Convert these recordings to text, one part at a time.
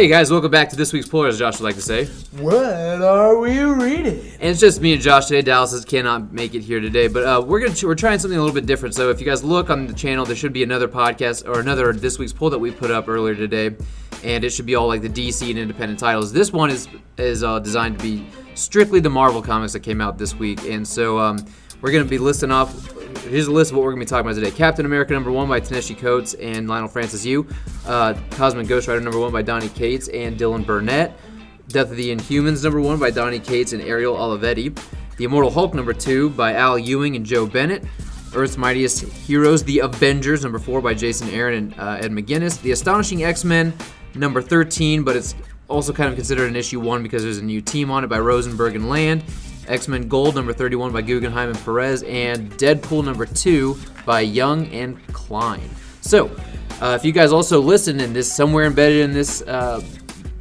Hey guys, welcome back to this week's Puller, as Josh would like to say. What are we reading? And it's just me and Josh today. Dallas cannot make it here today, but we're trying something a little bit different. So if you guys look on the channel, there should be another podcast or another this week's poll that we put up earlier today, and it should be all like the DC and independent titles. This one is designed to be strictly the Marvel comics that came out this week, and so we're going to be listing off. Here's a list of what we're going to be talking about today. Captain America #1 by Ta-Nehisi Coates and Lionel Francis Yu. Cosmic Ghost Rider #1 by Donny Cates and Dylan Burnett. Death of the Inhumans #1 by Donny Cates and Ariel Olivetti. The Immortal Hulk #2 by Al Ewing and Joe Bennett. Earth's Mightiest Heroes, The Avengers #4 by Jason Aaron and Ed McGuinness. The Astonishing X-Men #13, but it's also kind of considered an issue 1 because there's a new team on it by Rosenberg and Land. XMen Gold #31 by Guggenheim and Perez, and Deadpool #2 by Young and Klein. So, if you guys also listen, and this somewhere embedded in this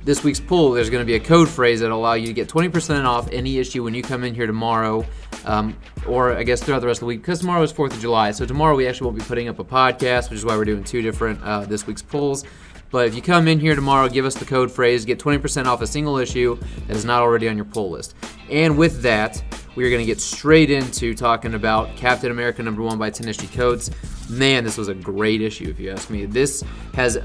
this week's poll, there's going to be a code phrase that'll allow you to get 20% off any issue when you come in here tomorrow, or I guess throughout the rest of the week, because tomorrow is 4th of July. So tomorrow we actually won't be putting up a podcast, which is why we're doing 2 different this week's polls. But if you come in here tomorrow, give us the code phrase, get 20% off a single issue that is not already on your poll list. And with that, we are going to get straight into talking about Captain America #1 by Ta-Nehisi Coates. Man, this was a great issue, if you ask me. This has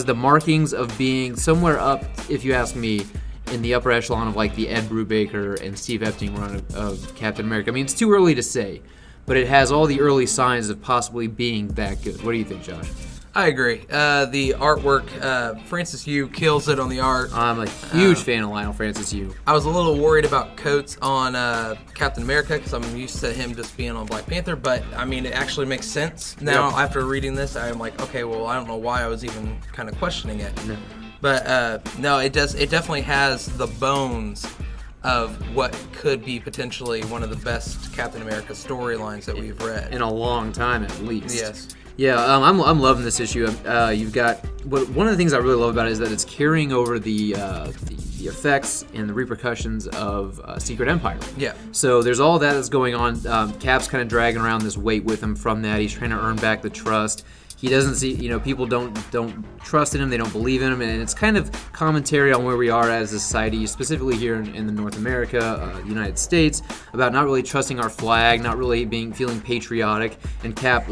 the markings of being somewhere up, if you ask me, in the upper echelon of like the Ed Brubaker and Steve Epting run of Captain America. I mean, it's too early to say, but it has all the early signs of possibly being that good. What do you think, Josh? I agree. The artwork, Francis Yu kills it on the art. I'm a huge fan of Lionel Francis Yu. I was a little worried about Coates on Captain America because I'm used to him just being on Black Panther, but I mean, it actually makes sense. Now, after reading this, I'm like, okay, well, I don't know why I was even kind of questioning it. No. But no, it does. It definitely has the bones of what could be potentially one of the best Captain America storylines that we've read. In a long time, at least. Yes. Yeah, I'm loving this issue. You've got one of the things I really love about it is that it's carrying over the effects and the repercussions of Secret Empire. Yeah. So there's all that that's going on. Cap's kind of dragging around this weight with him from that. He's trying to earn back the trust. He doesn't see, people don't trust in him. They don't believe in him, and it's kind of commentary on where we are as a society, specifically here in the North America, United States, about not really trusting our flag, not really feeling patriotic, and Cap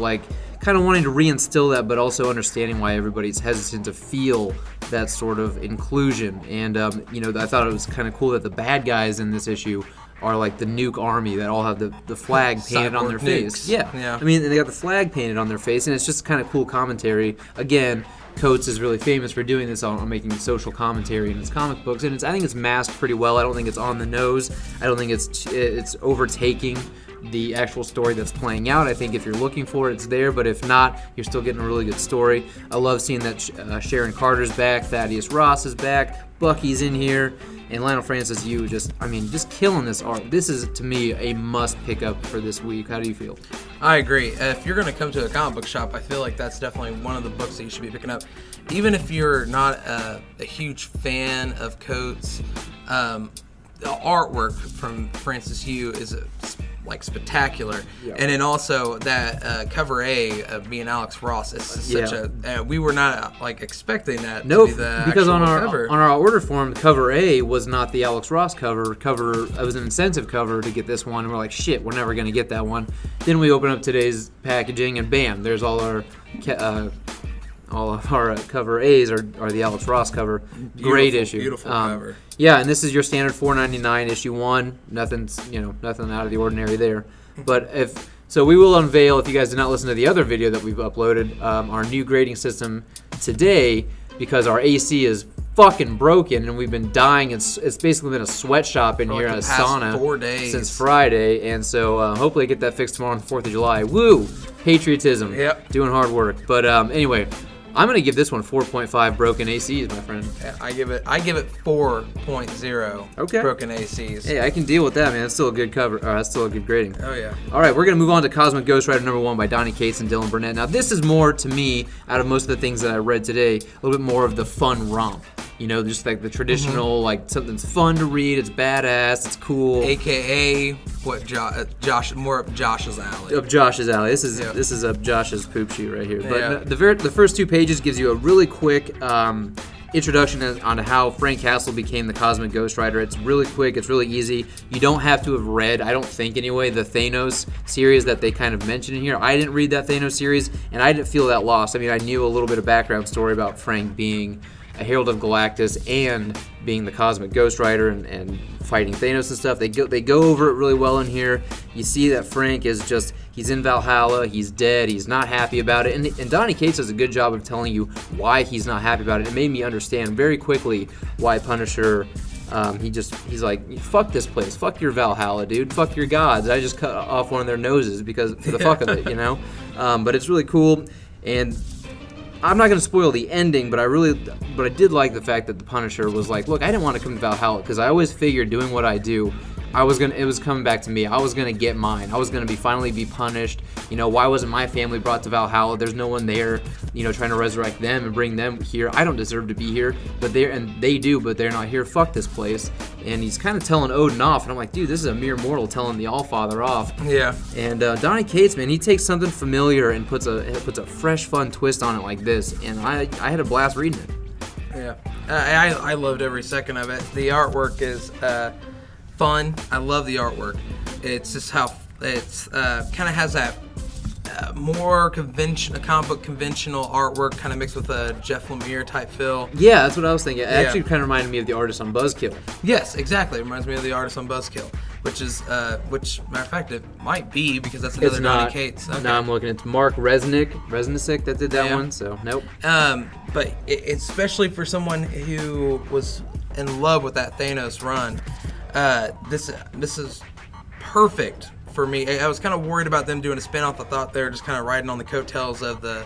kind of wanting to reinstill that, but also understanding why everybody's hesitant to feel that sort of inclusion. And I thought it was kind of cool that the bad guys in this issue are like the nuke army that all have the flag painted on their face. Yeah. I mean, they got the flag painted on their face, and it's just kind of cool commentary. Again, Coates is really famous for doing this on making social commentary in his comic books, and I think it's masked pretty well. I don't think it's on the nose. I don't think it's overtaking the actual story that's playing out. I think if you're looking for it, it's there, but if not, you're still getting a really good story. I love seeing that Sharon Carter's back, Thaddeus Ross is back, Bucky's in here, and Lionel Francis Yu just killing this art. This is, to me, a must pick up for this week. How do you feel? I agree. If you're going to come to a comic book shop, I feel like that's definitely one of the books that you should be picking up. Even if you're not a huge fan of Coates, the artwork from Francis Yu is spectacular, and then also that cover A of being Alex Ross is such a. We were not expecting that. No, to be the because on cover. our order form, cover A was not the Alex Ross cover. It was an incentive cover to get this one. And we're like, shit, we're never gonna get that one. Then we open up today's packaging, and bam, there's all of our cover A's are the Alex Ross cover. Great issue. Beautiful cover. Yeah, and this is your standard $4.99 issue 1. Nothing out of the ordinary there. But we will unveil, if you guys did not listen to the other video that we've uploaded, our new grading system today, because our AC is fucking broken and we've been dying. It's basically been a sweatshop in here, a sauna 4 days since Friday, and so hopefully I get that fixed tomorrow on the 4th of July. Woo! Patriotism. Yep. Doing hard work. But anyway, I'm gonna give this one 4.5 broken ACs, my friend. Yeah, I give it 4.0. Okay. Broken ACs. Hey, I can deal with that, man. That's still a good cover. That's still a good grading. Oh yeah. All right, we're gonna move on to Cosmic Ghost Rider #1 by Donny Cates and Dylan Burnett. Now, this is more to me, out of most of the things that I read today, a little bit more of the fun romp. Just like the traditional, something's fun to read. It's badass. It's cool. AKA what Josh, more up Josh's alley. Up Josh's alley. This is up Josh's poop shoot right here. But the first 2 pages gives you a really quick introduction on how Frank Castle became the Cosmic Ghost Rider. It's really quick. It's really easy. You don't have to have read, I don't think anyway, the Thanos series that they kind of mentioned in here. I didn't read that Thanos series, and I didn't feel that lost. I mean, I knew a little bit of background story about Frank being a Herald of Galactus and being the Cosmic Ghost Rider and fighting Thanos and stuff. They go over it really well in here. You see that Frank is just, he's in Valhalla, he's dead, he's not happy about it. And Donny Cates does a good job of telling you why he's not happy about it. It made me understand very quickly why Punisher, he's like, fuck this place, fuck your Valhalla, dude, fuck your gods. I just cut off one of their noses because for the fuck of it, you know? But it's really cool, and I'm not going to spoil the ending, but I did like the fact that the Punisher was like, look, I didn't want to come to Valhalla because I always figured doing what I do, it was coming back to me. I was gonna get mine. I was gonna finally be punished. You know, why wasn't my family brought to Valhalla? There's no one there, you know, trying to resurrect them and bring them here. I don't deserve to be here, but they do, but they're not here. Fuck this place. And he's kind of telling Odin off, and I'm like, dude, this is a mere mortal telling the Allfather off. Yeah. And Donny Cates, man, he takes something familiar and puts a fresh, fun twist on it like this, and I had a blast reading it. Yeah, I loved every second of it. The artwork is fun. I love the artwork. It's just how it's kind of has that more comic book conventional artwork, kind of mixed with a Jeff Lemire type feel. Yeah, that's what I was thinking. It actually kind of reminded me of the artist on Buzzkill. Yes, exactly. It reminds me of the artist on Buzzkill, which matter of fact, it might be because that's another Donny Cates. Okay. No, I'm looking. It's Mark Resnick that did that one. So nope. But especially for someone who was in love with that Thanos run, this is perfect for me. I was kind of worried about them doing a spin-off. I thought they were just kind of riding on the coattails of the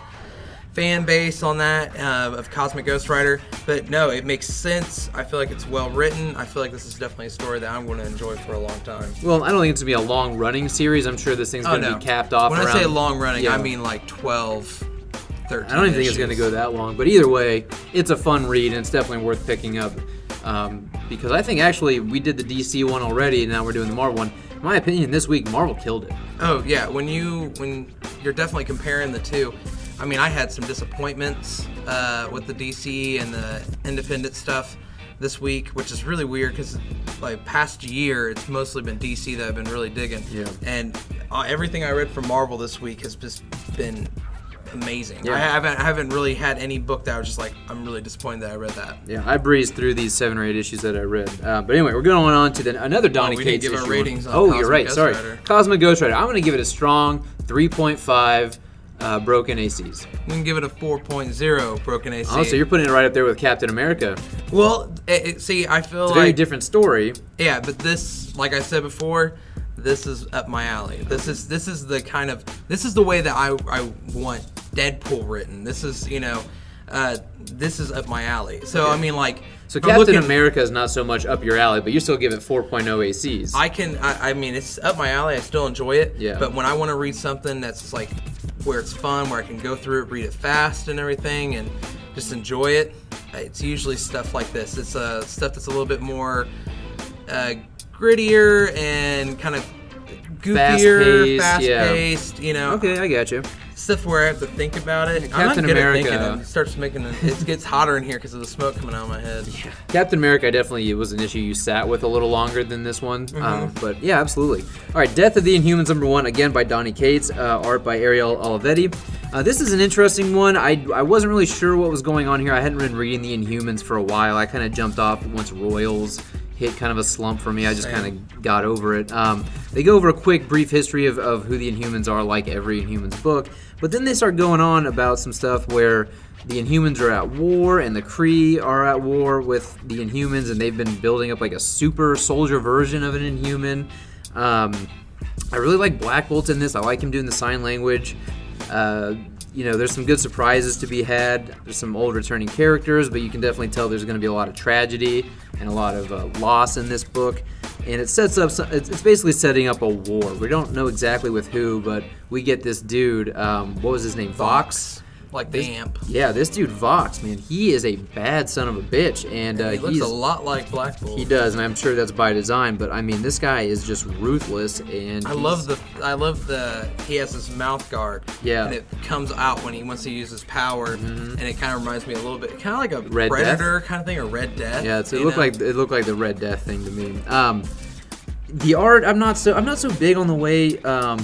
fan base on that, of Cosmic Ghost Rider. But no, it makes sense. I feel like it's well written. I feel like this is definitely a story that I'm going to enjoy for a long time. Well, I don't think it's going to be a long-running series. I'm sure this thing's going to be capped off When around... I say long-running, I mean like 12, 13 I don't even think it's going to go that long. But either way, it's a fun read, and it's definitely worth picking up. Because I think actually we did the DC one already, and now we're doing the Marvel one. In my opinion, this week Marvel killed it. Oh yeah, when you're definitely comparing the two. I mean, I had some disappointments with the DC and the independent stuff this week, which is really weird because like past year it's mostly been DC that I've been really digging. Yeah. And everything I read from Marvel this week has just been amazing. Yeah. I haven't really had any book that I was just like, I'm really disappointed that I read that. Yeah, I breezed through these 7 or 8 issues that I read. But anyway, we're going on to another Donny Cates issue. We didn't give our ratings on you're right. Ghost Sorry. Rider. Cosmic Ghost Rider. I'm going to give it a strong 3.5 broken ACs. We can give it a 4.0 broken AC. Oh, so you're putting it right up there with Captain America. Well, see, I feel it's a very different story. Yeah, but this, like I said before, this is up my alley. This is the way that I want Deadpool written. This is this is up my alley. So okay. I mean, like, so Captain America is not so much up your alley, but you still give it 4.0 ACs. I mean, it's up my alley. I still enjoy it. Yeah. But when I want to read something that's like where it's fun, where I can go through it, read it fast and everything, and just enjoy it, it's usually stuff like this. It's stuff that's a little bit more grittier and kind of goofier, fast-paced, you know. Okay, I got you. Stuff where I have to think about it. Captain I'm not good America at thinking. It starts making it gets hotter in here because of the smoke coming out of my head. Yeah. Captain America definitely was an issue you sat with a little longer than this one. Mm-hmm. But yeah, absolutely. All right, Death of the Inhumans #1, again by Donny Cates, art by Ariel Olivetti. This is an interesting one. I wasn't really sure what was going on here. I hadn't been reading the Inhumans for a while. I kind of jumped off once Royals hit kind of a slump for me. I just kind of got over it. They go over a quick, brief history of who the Inhumans are, like every Inhumans book. But then they start going on about some stuff where the Inhumans are at war and the Kree are at war with the Inhumans, and they've been building up like a super soldier version of an Inhuman. I really like Black Bolt in this. I like him doing the sign language. There's some good surprises to be had. There's some old returning characters, but you can definitely tell there's going to be a lot of tragedy and a lot of loss in this book. And it sets up, it's basically setting up a war. We don't know exactly with who, but we get this dude, what was his name? Vox? like the amp. Yeah, this dude Vox, man, he is a bad son of a bitch, and He looks a lot like Black Bolt. He does, and I'm sure that's by design. But I mean, this guy is just ruthless, and I love the he has this mouth guard. Yeah, and it comes out once he uses power, and it kind of reminds me a little bit, kind of like a Red Predator Death? kind of thing, or Red Death. Yeah, it looked like the Red Death thing to me. The art, I'm not so big on the way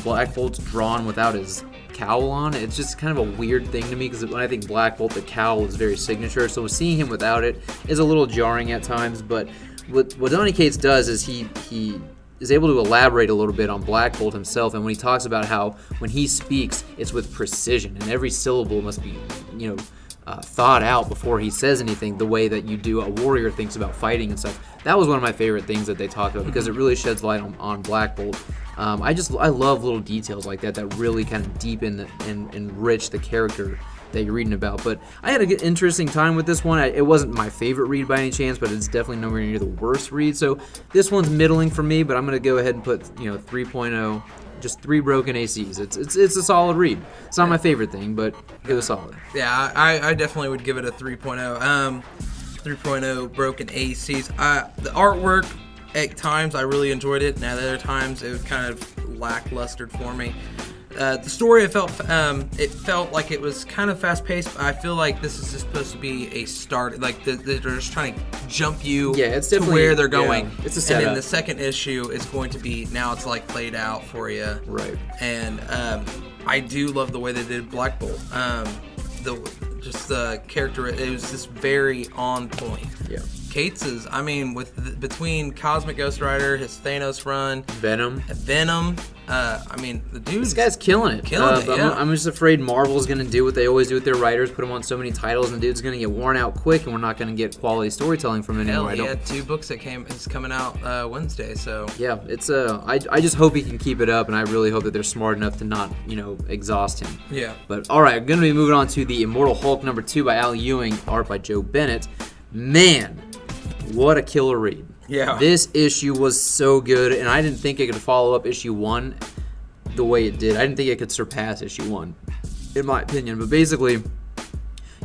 Black Bolt's drawn without his cowl on. It's just kind of a weird thing to me because when I think Black Bolt, the cowl is very signature. So seeing him without it is a little jarring at times. But what Donny Cates does is he is able to elaborate a little bit on Black Bolt himself, and when he talks about how when he speaks, it's with precision, and every syllable must be, thought out before he says anything, the way that you do a warrior thinks about fighting and stuff. That was one of my favorite things that they talked about because it really sheds light on Black Bolt. I love little details like that really kind of deepen and enrich the character that you're reading about. But I had an interesting time with this one. It wasn't my favorite read by any chance, but it's definitely nowhere near the worst read. So this one's middling for me, but I'm going to go ahead and put 3.0. Just 3 broken ACs. It's a solid read. It's not my favorite thing, but it was solid. Yeah, I definitely would give it a 3.0. 3.0 broken ACs. The artwork at times I really enjoyed it, and at other times it was kind of lackluster for me. The story, it felt like it was kind of fast paced. I feel like this is just supposed to be a start. Like they're just trying to jump you to where they're going. Yeah, it's a setup. And then the second issue is going to be, now it's like played out for you. Right. And I do love the way they did Black Bolt. The character, it was just very on point. Yeah. Cates's, between Cosmic Ghost Rider, his Thanos run, Venom, the dude. This guy's killing it. Yeah. I'm just afraid Marvel's going to do what they always do with their writers, put them on so many titles, and the dude's going to get worn out quick, and we're not going to get quality storytelling from it anymore. Hell, he had 2 books it's coming out Wednesday, so. Yeah, it's I just hope he can keep it up, and I really hope that they're smart enough to not, exhaust him. Yeah. But, all right, I'm going to be moving on to the Immortal Hulk #2 by Al Ewing, art by Joe Bennett. Man, what a killer read. Yeah. This issue was so good, and I didn't think it could follow up issue 1 the way it did. I didn't think it could surpass issue 1, in my opinion. But basically,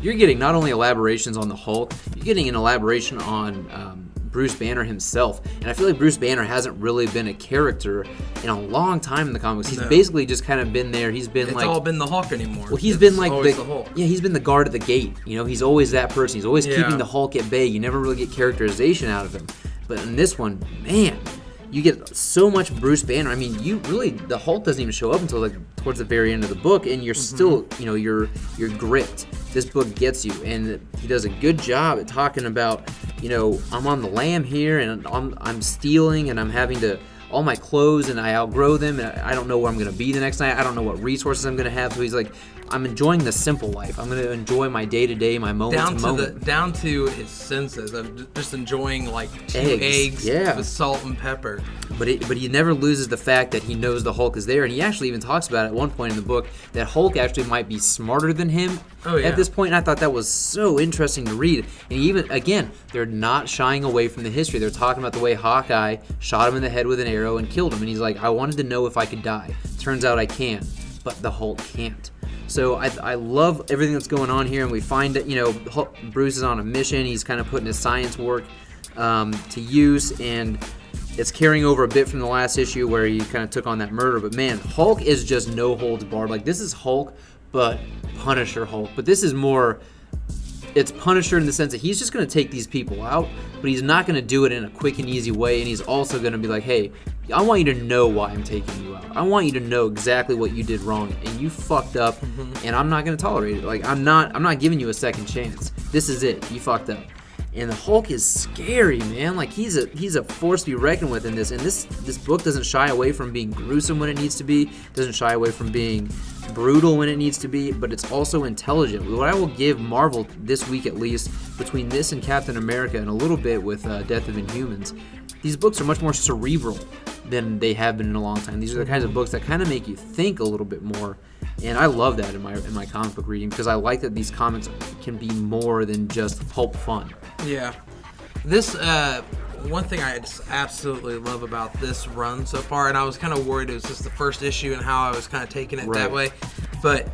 you're getting not only elaborations on the Hulk, you're getting an elaboration on Bruce Banner himself. And I feel like Bruce Banner hasn't really been a character in a long time in the comics. He's basically just kind of been there. He's been it's all been the Hulk anymore. Well, he's been like the Hulk. Yeah, he's been the guard at the gate. He's always that person. He's always keeping the Hulk at bay. You never really get characterization out of him. But in this one, man, you get so much Bruce Banner. I mean, the Hulk doesn't even show up until towards the very end of the book, and you're still, you're gripped. This book gets you, and he does a good job at talking about, I'm on the lam here, and I'm stealing, and I'm having to all my clothes, and I outgrow them, and I don't know where I'm going to be the next night. I don't know what resources I'm going to have. So he's like, I'm enjoying the simple life. I'm going to enjoy my day-to-day, my moment-to-moment. Down to his senses of just enjoying like 2 eggs with salt and pepper. But he never loses the fact that he knows the Hulk is there, and he actually even talks about it at one point in the book that Hulk actually might be smarter than him at this point. And I thought that was so interesting to read. And even, again, they're not shying away from the history. They're talking about the way Hawkeye shot him in the head with an arrow and killed him. And he's like, I wanted to know if I could die. Turns out I can, but the Hulk can't. So I love everything that's going on here, and we find that, Bruce is on a mission. He's kind of putting his science work to use, and it's carrying over a bit from the last issue where he kind of took on that murder. But man, Hulk is just no holds barred. Like, this is Hulk, but Punisher Hulk. But this is more, it's Punisher in the sense that he's just going to take these people out, but he's not going to do it in a quick and easy way. And he's also going to be like, hey, I want you to know why I'm taking you out. I want you to know exactly what you did wrong, and you fucked up, and I'm not going to tolerate it. Like, I'm not giving you a second chance. This is it. You fucked up. And the Hulk is scary, man. Like, he's a force to be reckoned with in this. And this book doesn't shy away from being gruesome when it needs to be. Doesn't shy away from being brutal when it needs to be. But it's also intelligent. What I will give Marvel this week, at least, between this and Captain America and a little bit with Death of Inhumans, these books are much more cerebral than they have been in a long time. These are the kinds of books that kind of make you think a little bit more. And I love that in my comic book reading, because I like that these comics can be more than just pulp fun. Yeah. This, one thing I just absolutely love about this run so far, and I was kind of worried it was just the first issue and how I was kind of taking it that way, but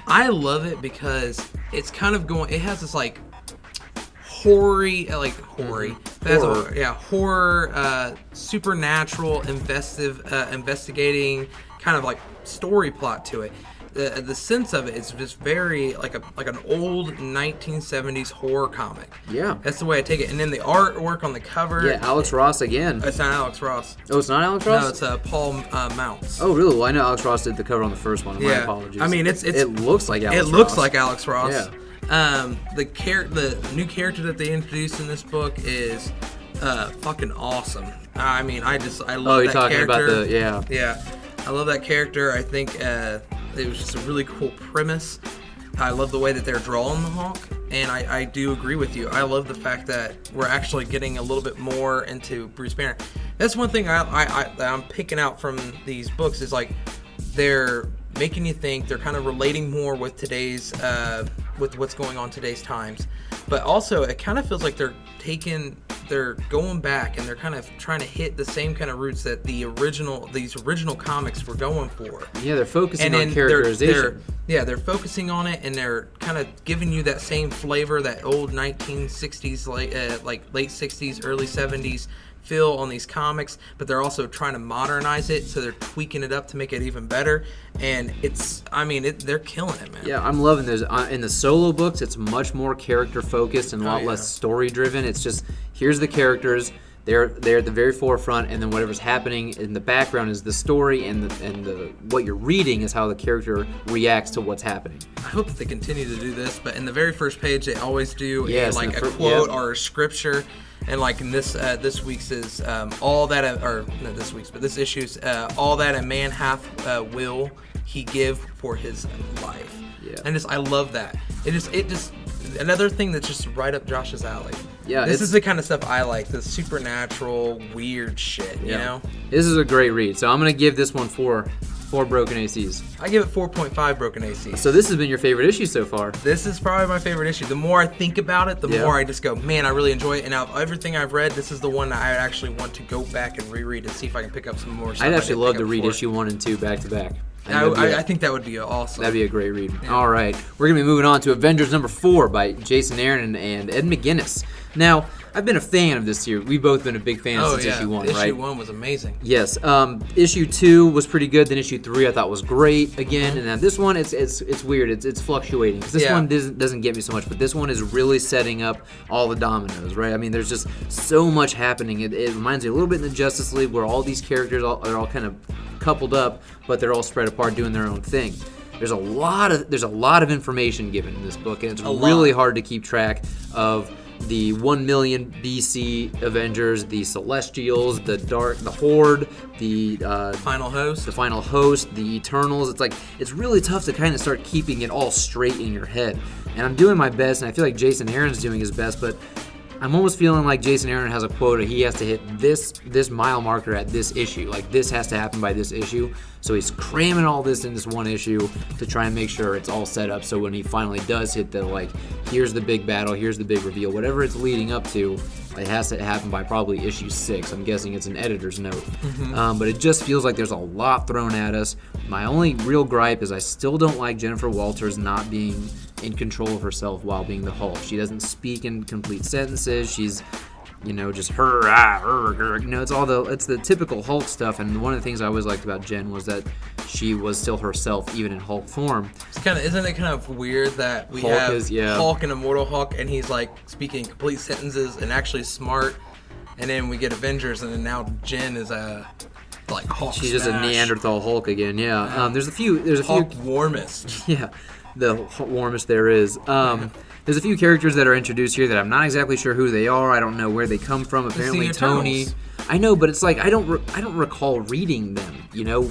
I love it because it's kind of going. It has this like horror, supernatural, investigating kind of like story plot to it. The sense of it is just very like an old 1970s horror comic. Yeah, that's the way I take it. And then the artwork on the cover. Yeah, Alex Ross again. It's not Alex Ross. Oh, it's not Alex Ross? No, it's Paul Mounts. Oh, really? Well, I know Alex Ross did the cover on the first one. My apologies. I mean, it looks like Alex Ross. It looks like Alex Ross. Yeah. The new character that they introduced in this book is fucking awesome. I mean, I love that character. Oh, you're talking about the Yeah, I love that character. I think it was just a really cool premise. I love the way that they're drawing the Hulk, and I do agree with you. I love the fact that we're actually getting a little bit more into Bruce Banner. That's one thing I'm picking out from these books is like they're making you think. They're kind of relating more with today's with what's going on today's times, but also it kind of feels like they're going back and they're kind of trying to hit the same kind of roots that these original comics were going for. Yeah, they're focusing on characterization. They're focusing on it, and they're kind of giving you that same flavor, that old 1960s, like late 60s, early 70s feel on these comics, but they're also trying to modernize it, so they're tweaking it up to make it even better. And they're killing it, man. Yeah, I'm loving this. In the solo books, it's much more character focused and a lot less story driven. It's just, here's the characters, they're at the very forefront, and then whatever's happening in the background is the story, and what you're reading is how the character reacts to what's happening. I hope that they continue to do this, but in the very first page, they always do a quote or a scripture. And like in this week's is this issue's all that a man hath will he give for his life. Yeah. And I love that. It just another thing that's just right up Josh's alley. Yeah, this is the kind of stuff I like, the supernatural weird shit. You know, this is a great read. So I'm gonna give this one four broken ACs. I give it 4.5 broken ACs. So this has been your favorite issue so far. This is probably my favorite issue. The more I think about it, the more I just go, man, I really enjoy it. And out of everything I've read, this is the one that I actually want to go back and reread and see if I can pick up some more stuff. I'd actually love to read issue 1 and 2 back to back. I think that would be awesome. That'd be a great read. Yeah. All right. We're going to be moving on to Avengers number 4 by Jason Aaron and Ed McGuinness. Now, I've been a fan of this series. We've both been a big fan since issue 1, right? Issue 1 was amazing. Yes. Issue 2 was pretty good. Then issue 3 I thought was great again. And then this one, it's weird. It's fluctuating. Because this one doesn't get me so much. But this one is really setting up all the dominoes, right? I mean, there's just so much happening. It reminds me a little bit of the Justice League where all these characters are all kind of coupled up, but they're all spread apart doing their own thing. There's a lot of information given in this book, and it's really hard to keep track of the 1 million BC Avengers, the Celestials, the Horde, the Final Host, the Eternals. It's really tough to kind of start keeping it all straight in your head. And I'm doing my best, and I feel like Jason Aaron's doing his best, but I'm almost feeling like Jason Aaron has a quota. He has to hit this mile marker at this issue. Like, this has to happen by this issue. So he's cramming all this in this one issue to try and make sure it's all set up so when he finally does hit here's the big battle, here's the big reveal, whatever it's leading up to, it has to happen by probably issue 6. I'm guessing it's an editor's note. Mm-hmm. But it just feels like there's a lot thrown at us. My only real gripe is I still don't like Jennifer Walters not being in control of herself while being the Hulk. She doesn't speak in complete sentences. She's, just her. It's the typical Hulk stuff. And one of the things I always liked about Jen was that she was still herself, even in Hulk form. Isn't it kind of weird that we have Hulk and Immortal Hulk, and he's speaking complete sentences and actually smart, and then we get Avengers, and then now Jen is Hulk. She's just a Neanderthal Hulk again. Yeah. There's a few Hulk warmest. Yeah. The warmest there is. There's a few characters that are introduced here that I'm not exactly sure who they are. I don't know where they come from. Apparently Tony. I know, but it's I don't recall reading them.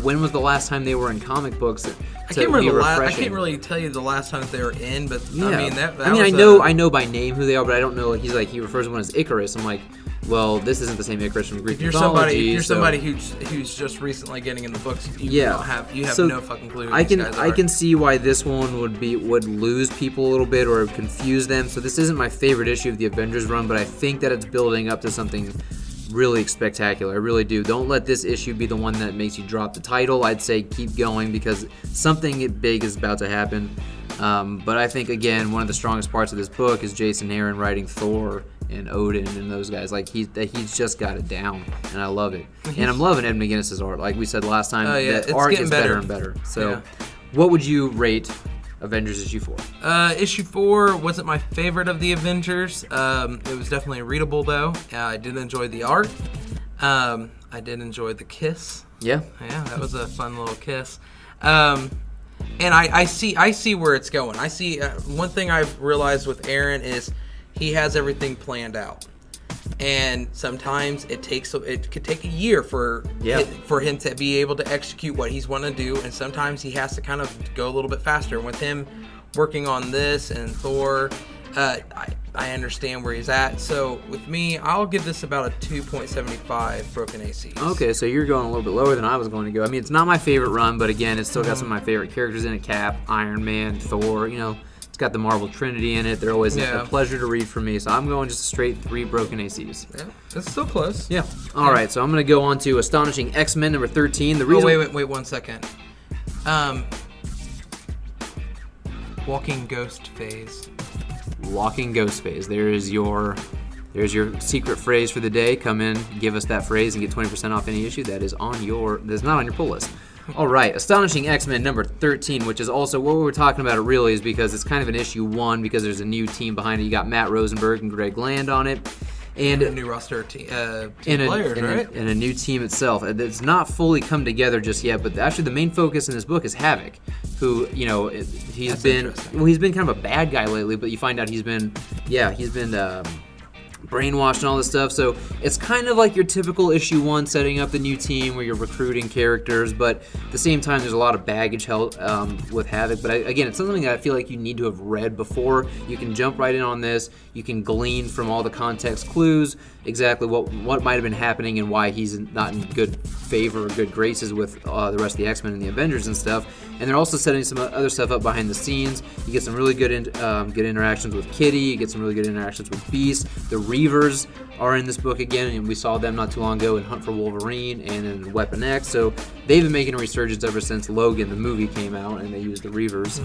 When was the last time they were in comic books? I can't really tell you the last time that they were in, but yeah. I know by name who they are, but I don't know. He refers to one as Icarus. I'm like, well, this isn't the same Icarus from Greek mythology. If you're somebody who's just recently getting in the books, you have no fucking clue who these guys are. I can see why this one would lose people a little bit or confuse them. So this isn't my favorite issue of the Avengers run, but I think that it's building up to something really spectacular. I really do. Don't let this issue be the one that makes you drop the title. I'd say keep going because something big is about to happen. But I think, again, one of the strongest parts of this book is Jason Aaron writing Thor and Odin and those guys. Like, he's just got it down, and I love it. And I'm loving Ed McGuinness's art. Like we said last time, the art gets better and better. So what would you rate Avengers issue 4? Issue 4 wasn't my favorite of the Avengers. It was definitely readable, though. I did enjoy the art. I did enjoy the kiss. Yeah, that was a fun little kiss. And I see where it's going. I see one thing I've realized with Aaron is he has everything planned out, and sometimes it could take a year for him to be able to execute what he's wanting to do, and sometimes he has to kind of go a little bit faster. With him working on this and Thor, I understand where he's at. So with me, I'll give this about a 2.75 broken ACs. Okay, so you're going a little bit lower than I was going to go. I mean, it's not my favorite run, but again, it's still got some of my favorite characters in it. Cap, Iron Man, Thor, it's got the Marvel Trinity in it. They're always a pleasure to read for me. So I'm going just a straight 3 broken ACs. Yeah, that's still close. Yeah. All right, so I'm going to go on to Astonishing X-Men number 13. The reason wait 1 second. Walking Ghost phase. Walking Ghost phase. There's your secret phrase for the day. Come in, give us that phrase, and get 20% off any issue. That's not on your pull list. All right, Astonishing X-Men number 13, which is also what we were talking about. It really is because it's kind of an issue 1 because there's a new team behind it. You got Matt Rosenberg and Greg Land on it. And a new roster team players, right? And a new team itself. It's not fully come together just yet, but actually the main focus in this book is Havoc, who, he's been kind of a bad guy lately, but you find out he's been brainwashed and all this stuff. So it's kind of like your typical issue 1 setting up the new team where you're recruiting characters, but at the same time there's a lot of baggage held with Havoc. But again, it's something that I feel like you need to have read before. You can jump right in on this. You can glean from all the context clues exactly what might have been happening and why he's not in good favor or good graces with the rest of the X-Men and the Avengers and stuff. And they're also setting some other stuff up behind the scenes. You get some really good interactions with Kitty. You get some really good interactions with Beast. The Reavers are in this book again, and we saw them not too long ago in Hunt for Wolverine and in Weapon X. So they've been making a resurgence ever since Logan, the movie, came out, and they used the Reavers.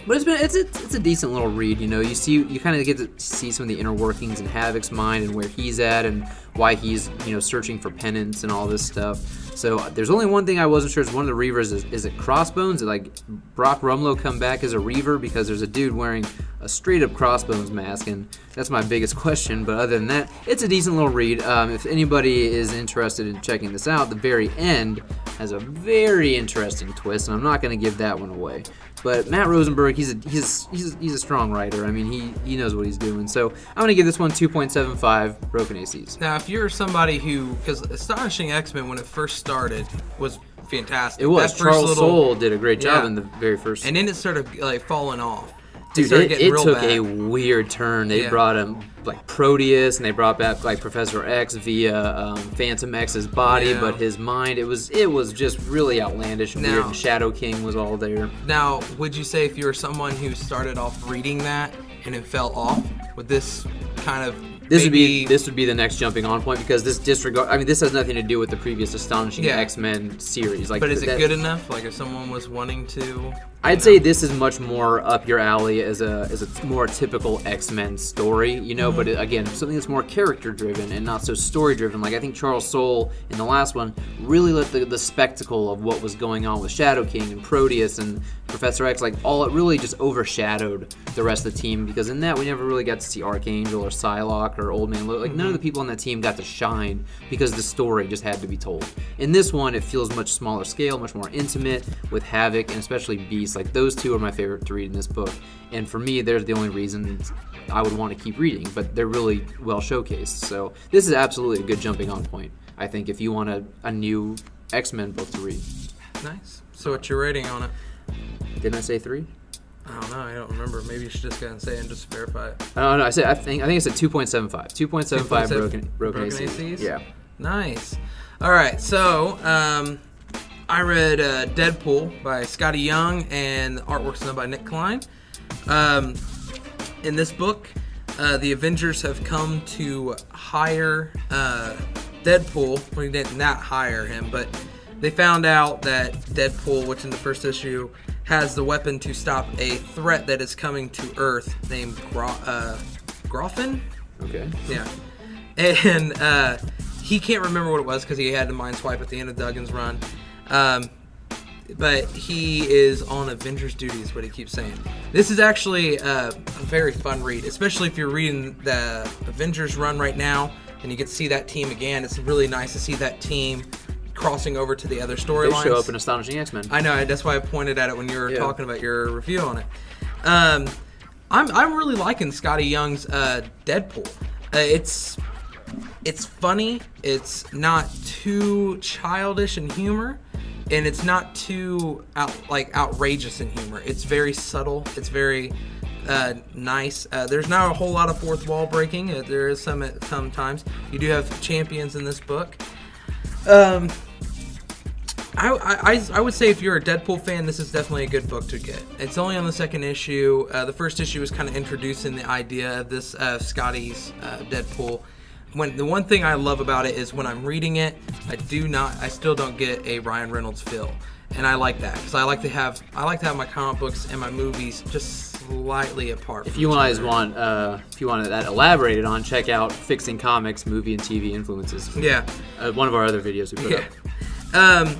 But it's a decent little read. You kind of get to see some of the inner workings in Havoc's mind and where he's at and why he's searching for penance and all this stuff. So there's only one thing I wasn't sure is one of the Reavers is it Crossbones? Is like Brock Rumlow come back as a Reaver because there's a dude wearing a straight up Crossbones mask, and that's my biggest question. But other than that, it's a decent little read. If anybody is interested in checking this out, the very end has a very interesting twist, and I'm not going to give that one away. But Matt Rosenberg, he's a strong writer. I mean, he knows what he's doing. So I'm going to give this one 2.75 broken ACs. Now, if you're somebody because Astonishing X-Men, when it first started, was fantastic. It was. Charles Soule did a great job in the very first. And then it started falling off. Dude, it took a weird turn. They brought him like Proteus, and they brought back like Professor X via Phantom X's body, but his mind. It was just really outlandish and weird. And Shadow King was all there. Now, would you say if you were someone who started off reading that and it fell off, would this kind of This would be the next jumping on point because this this has nothing to do with the previous Astonishing X-Men series. But is it good enough? Like if someone was wanting to, I'd say this is much more up your alley as a more typical X-Men story, But again, something that's more character driven and not so story driven. Like I think Charles Soule in the last one really let the spectacle of what was going on with Shadow King and Proteus and Professor X, like all it really just overshadowed the rest of the team because in that we never really got to see Archangel or Psylocke or Old Man Logan. Like none of the people on that team got to shine because the story just had to be told. In this one, it feels much smaller scale, much more intimate with Havoc and especially Beast. Like those two are my favorite to read in this book, and for me, they're the only reasons I would want to keep reading. But they're really well showcased. So this is absolutely a good jumping on point. I think if you want a new X-Men book to read. Nice. So what's your rating on it? Didn't I say 3? I don't know. I don't remember. Maybe you should just go ahead and say it and just verify it. I don't know. I think I said 2.75. 2.75 broken ACs. Yeah. Nice. All right. So I read Deadpool by Scotty Young, and the artwork's done by Nick Klein. In this book, the Avengers have come to hire Deadpool. Well, he did not hire him, but they found out that Deadpool, which in the first issue has the weapon to stop a threat that is coming to Earth named Groffin. Okay. Yeah. And he can't remember what it was because he had to mind swipe at the end of Duggan's run. But he is on Avengers duty is what he keeps saying. This is actually a very fun read, especially if you're reading the Avengers run right now and you get to see that team again. It's really nice to see that team crossing over to the other storylines. They show up in Astonishing X-Men. I know, that's why I pointed at it when you were talking about your review on it. I'm really liking Scotty Young's Deadpool. It's funny. It's not too childish in humor, and it's not too outrageous in humor. It's very subtle. It's very nice. There's not a whole lot of fourth wall breaking. There is sometimes. You do have champions in this book. I would say if you're a Deadpool fan, this is definitely a good book to get. It's only on the second issue. The first issue is kind of introducing the idea of this Scotty's Deadpool. The one thing I love about it is when I'm reading it, I still don't get a Ryan Reynolds feel, and I like that because I like to have my comic books and my movies just slightly apart. If you guys want that elaborated on, check out Fixing Comics movie and TV influences. Yeah, one of our other videos we put up.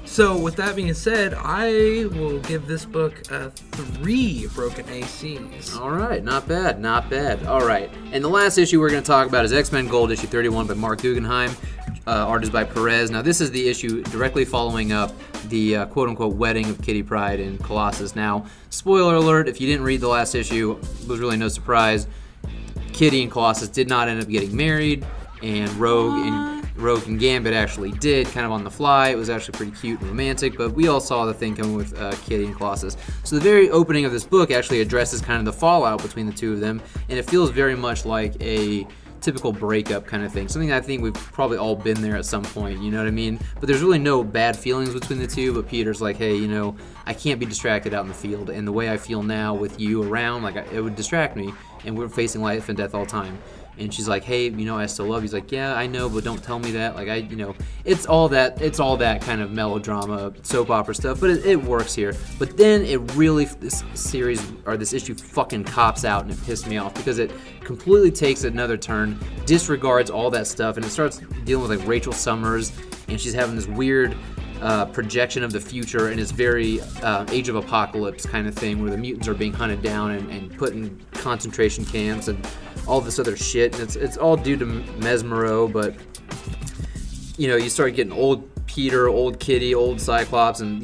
So with that being said, I will give this book 3 broken ACs. All right, not bad. All right, and the last issue we're going to talk about is XMen Gold issue 31 by Mark Guggenheim. Art is by Perez. Now this is the issue directly following up the quote-unquote wedding of Kitty Pryde and Colossus. Now, spoiler alert, if you didn't read the last issue, it was really no surprise. Kitty and Colossus did not end up getting married, and Rogue and Gambit actually did, kind of on the fly. It was actually pretty cute and romantic, but we all saw the thing coming with Kitty and Colossus. So the very opening of this book actually addresses kind of the fallout between the two of them, and it feels very much like a typical breakup kind of thing. Something I think we've probably all been there at some point, you know what I mean? But there's really no bad feelings between the two, but Peter's like, hey, I can't be distracted out in the field, and the way I feel now with you around, it would distract me, and we're facing life and death all the time. And she's like, hey, I still love you. He's like, yeah, I know, but don't tell me that. It's all that kind of melodrama, soap opera stuff, but it works here. But then this issue fucking cops out, and it pissed me off because it completely takes another turn, disregards all that stuff, and it starts dealing with Rachel Summers, and she's having this weird projection of the future, and it's very Age of Apocalypse kind of thing where the mutants are being hunted down and put in concentration camps and all this other shit, and it's all due to Mesmero, but you start getting old Peter, old Kitty, old Cyclops, and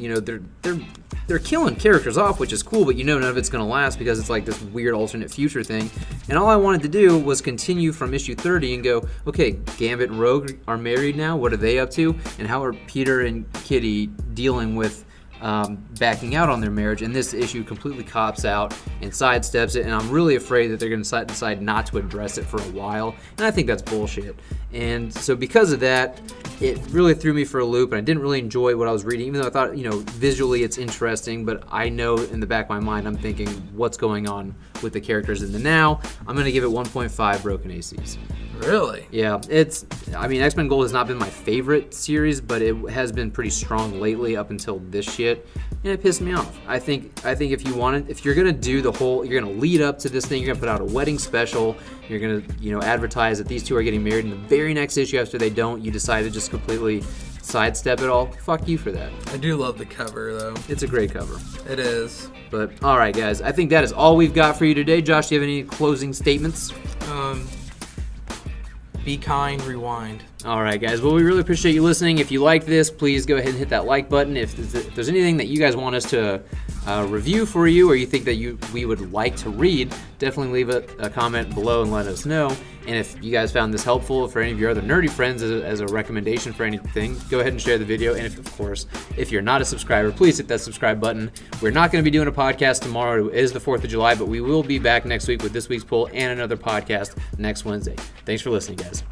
they're killing characters off, which is cool, but none of it's going to last because it's like this weird alternate future thing. And all I wanted to do was continue from issue 30 and go, okay, Gambit and Rogue are married now. What are they up to? And how are Peter and Kitty dealing with backing out on their marriage? And this issue completely cops out and sidesteps it, and I'm really afraid that they're going to decide not to address it for a while, and I think that's bullshit. And so because of that, it really threw me for a loop, and I didn't really enjoy what I was reading, even though I thought, visually it's interesting, but I know in the back of my mind I'm thinking, what's going on with the characters in the now? I'm going to give it 1.5 broken ACs. Really? Yeah, X-Men Gold has not been my favorite series, but it has been pretty strong lately up until this shit, and it pissed me off. I think if you're gonna do you're gonna lead up to this thing, you're gonna put out a wedding special, you're gonna advertise that these two are getting married, and the very next issue after they don't, you decide to just completely sidestep it all. Fuck you for that. I do love the cover though. It's a great cover. It is. But all right, guys, I think that is all we've got for you today. Josh, do you have any closing statements? Be kind, rewind. All right, guys. Well, we really appreciate you listening. If you like this, please go ahead and hit that like button. If there's anything that you guys want us to review for you, or you think that we would like to read, definitely leave a comment below and let us know. And if you guys found this helpful for any of your other nerdy friends as a recommendation for anything, go ahead and share the video. And of course, if you're not a subscriber, please hit that subscribe button. We're not going to be doing a podcast tomorrow. It is the 4th of July, but we will be back next week with this week's poll and another podcast next Wednesday. Thanks for listening, guys.